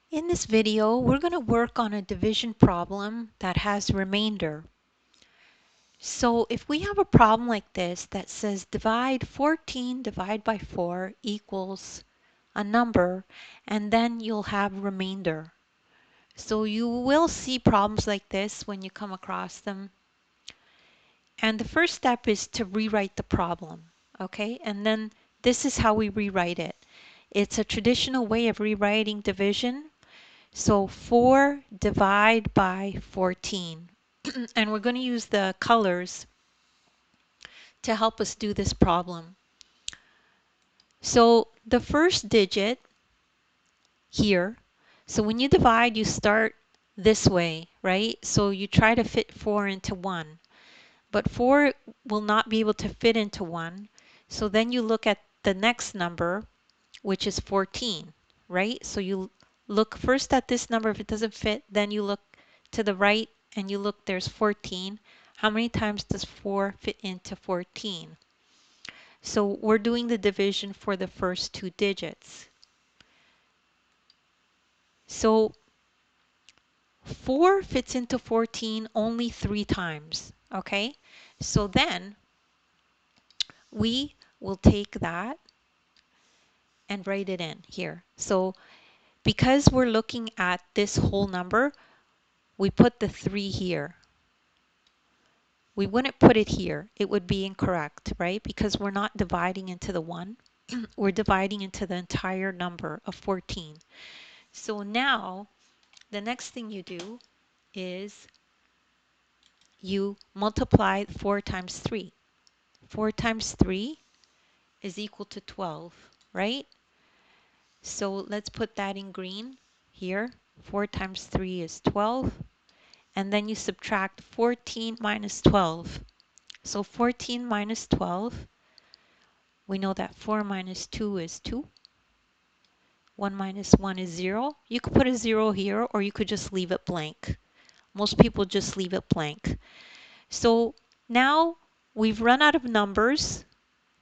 In this video, we're going to work on a division problem that has remainder. So if we have a problem like this that says divide 14 divided by 4 equals a number, and then you'll have remainder. So you will see problems like this when you come across them. And the first step is to rewrite the problem, okay? And then this is how we rewrite it. It's a traditional way of rewriting division. So 4 divide by 14. And we're going to use the colors to help us do this problem. So the first digit here, so when you divide, you start this way, right? So you try to fit 4 into 1. But 4 will not be able to fit into 1. So then you look at the next number, which is 14, right? So you look first at this number. If it doesn't fit, then you look to the right and you look, there's 14. How many times does 4 fit into 14? So we're doing the division for the first two digits. So 4 fits into 14 only 3 times, okay? So then we will take that and write it in here. So because we're looking at this whole number, we put the 3 here. We wouldn't put it here. It would be incorrect, right? Because we're not dividing into the 1. We're dividing into the entire number of 14. So now the next thing you do is you multiply 4 times 3. 4 times 3 is equal to 12, right? So let's put that in green here. 4 times 3 is 12. And then you subtract 14 minus 12. So 14 minus 12, we know that 4 minus 2 is 2. 1 minus 1 is 0. You could put a 0 here, or you could just leave it blank. Most people just leave it blank. So now we've run out of numbers,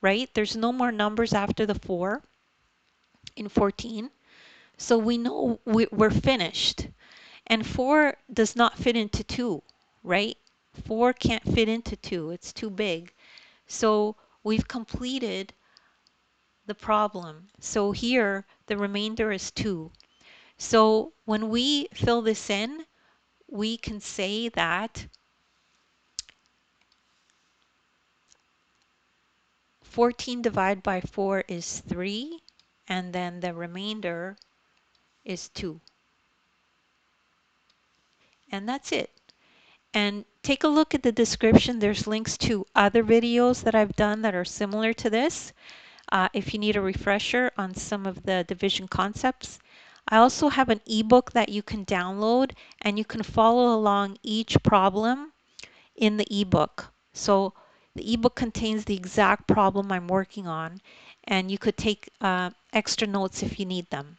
right? There's no more numbers after the 4 in 14. So we know we're finished. And 4 does not fit into 2, right? 4 can't fit into 2. It's too big. So we've completed the problem. So here the remainder is 2. So when we fill this in, we can say that 14 divided by 4 is 3, and then the remainder is 2. And that's it. And take a look at the description. There's links to other videos that I've done that are similar to this, if you need a refresher on some of the division concepts. I also have an ebook that you can download, and you can follow along each problem in the ebook. So the ebook contains the exact problem I'm working on, and you could take extra notes if you need them.